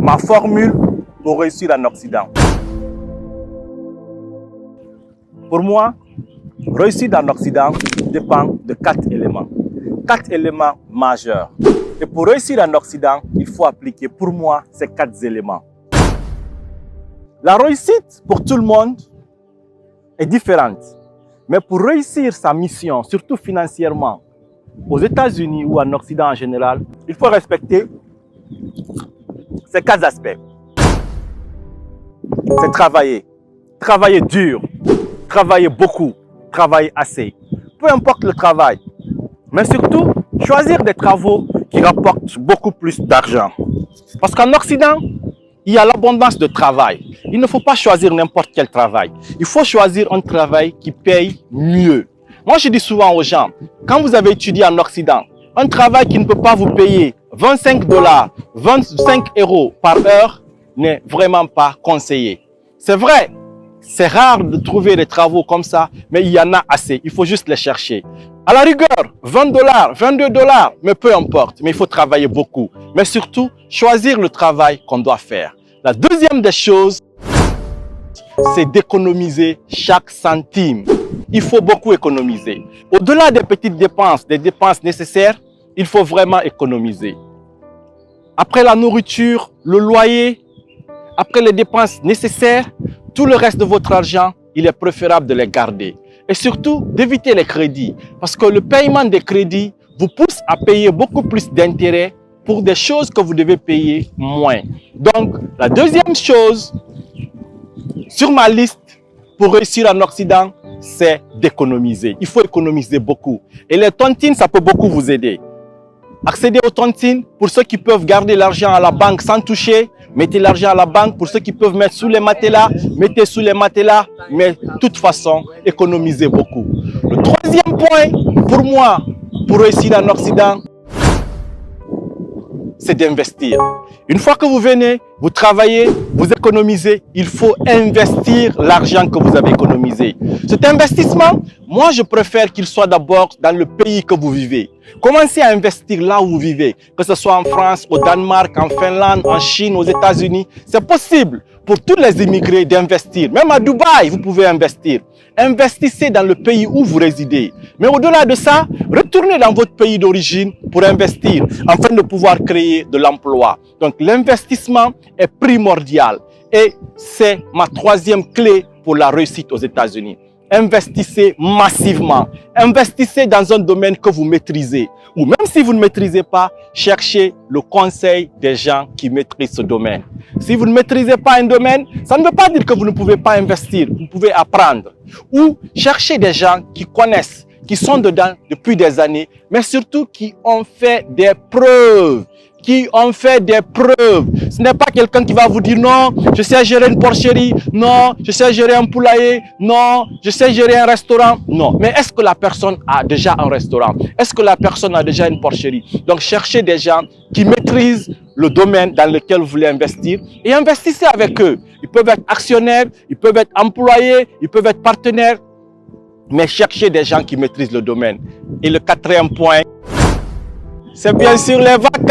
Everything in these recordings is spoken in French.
ma formule pour réussir en Occident. Pour moi, réussir en Occident dépend de 4 éléments. 4 éléments majeurs. Et pour réussir en Occident, il faut appliquer pour moi ces 4 éléments. La réussite pour tout le monde est différente. Mais pour réussir sa mission, surtout financièrement, aux États-Unis ou en Occident en général, il faut respecter ces 4 aspects. C'est travailler. Travailler dur. Travailler beaucoup. Travailler assez. Peu importe le travail. Mais surtout, choisir des travaux qui rapportent beaucoup plus d'argent. Parce qu'en Occident, il y a l'abondance de travail. Il ne faut pas choisir n'importe quel travail. Il faut choisir un travail qui paye mieux. Moi, je dis souvent aux gens, quand vous avez étudié en Occident, un travail qui ne peut pas vous payer 25 $, 25 € par heure n'est vraiment pas conseillé. C'est vrai, c'est rare de trouver des travaux comme ça, mais il y en a assez. Il faut juste les chercher. À la rigueur, 20 $, 22 $, mais peu importe. Mais il faut travailler beaucoup. Mais surtout, choisir le travail qu'on doit faire. La deuxième des choses, c'est d'économiser chaque centime. Il faut beaucoup économiser. Au-delà des petites dépenses, des dépenses nécessaires, il faut vraiment économiser. Après la nourriture, le loyer, après les dépenses nécessaires, tout le reste de votre argent, il est préférable de les garder. Et surtout, d'éviter les crédits. Parce que le paiement des crédits vous pousse à payer beaucoup plus d'intérêts pour des choses que vous devez payer moins. Donc, la deuxième chose sur ma liste pour réussir en Occident, c'est d'économiser. Il faut économiser beaucoup. Et les tontines, ça peut beaucoup vous aider. Accéder aux tontines, pour ceux qui peuvent garder l'argent à la banque sans toucher, mettez l'argent à la banque. Pour ceux qui peuvent mettre sous les matelas, mettez sous les matelas. Mais de toute façon, économisez beaucoup. Le troisième point, pour moi, pour réussir en Occident, c'est d'investir. Une fois que vous venez, vous travaillez, vous économisez, il faut investir l'argent que vous avez économisé. Cet investissement, moi je préfère qu'il soit d'abord dans le pays que vous vivez. Commencez à investir là où vous vivez, que ce soit en France, au Danemark, en Finlande, en Chine, aux États-Unis. C'est possible pour tous les immigrés d'investir. Même à Dubaï, vous pouvez investir. Investissez dans le pays où vous résidez. Mais au-delà de ça, retournez dans votre pays d'origine pour investir, afin de pouvoir créer de l'emploi. Donc l'investissement est primordial et c'est ma troisième clé pour la réussite aux États-Unis. Investissez massivement. Investissez dans un domaine que vous maîtrisez. Ou même si vous ne maîtrisez pas, cherchez le conseil des gens qui maîtrisent ce domaine. Si vous ne maîtrisez pas un domaine, ça ne veut pas dire que vous ne pouvez pas investir. Vous pouvez apprendre. Ou cherchez des gens qui connaissent, qui sont dedans depuis des années, mais surtout qui ont fait des preuves. Ce n'est pas quelqu'un qui va vous dire non, je sais gérer une porcherie, non, je sais gérer un poulailler, non, je sais gérer un restaurant. Non, mais est-ce que la personne a déjà un restaurant? Est-ce que la personne a déjà une porcherie? Donc cherchez des gens qui maîtrisent le domaine dans lequel vous voulez investir et investissez avec eux. Ils peuvent être actionnaires, ils peuvent être employés, ils peuvent être partenaires, mais cherchez des gens qui maîtrisent le domaine. Et le quatrième point, c'est bien sûr les vacances.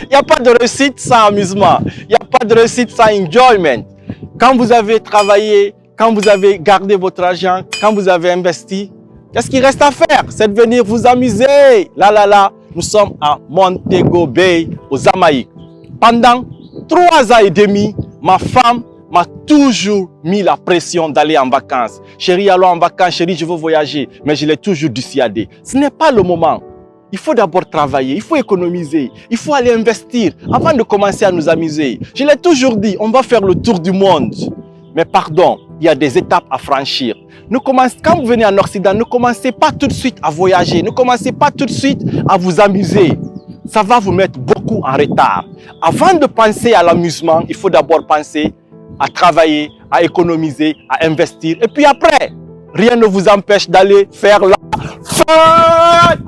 Il n'y a pas de réussite sans amusement. Il n'y a pas de réussite sans enjoyment. Quand vous avez travaillé, quand vous avez gardé votre argent, quand vous avez investi, qu'est-ce qu'il reste à faire? C'est de venir vous amuser. Là, nous sommes à Montego Bay, aux Jamaïques. Pendant 3 ans et demi, ma femme m'a toujours mis la pression d'aller en vacances. Chérie, allons en vacances. Chérie, je veux voyager. Mais je l'ai toujours dissuadé. Ce n'est pas le moment. Il faut d'abord travailler, il faut économiser, il faut aller investir avant de commencer à nous amuser. Je l'ai toujours dit, on va faire le tour du monde. Mais pardon, il y a des étapes à franchir. Quand vous venez en Occident, ne commencez pas tout de suite à voyager, ne commencez pas tout de suite à vous amuser. Ça va vous mettre beaucoup en retard. Avant de penser à l'amusement, il faut d'abord penser à travailler, à économiser, à investir. Et puis après, rien ne vous empêche d'aller faire la fête.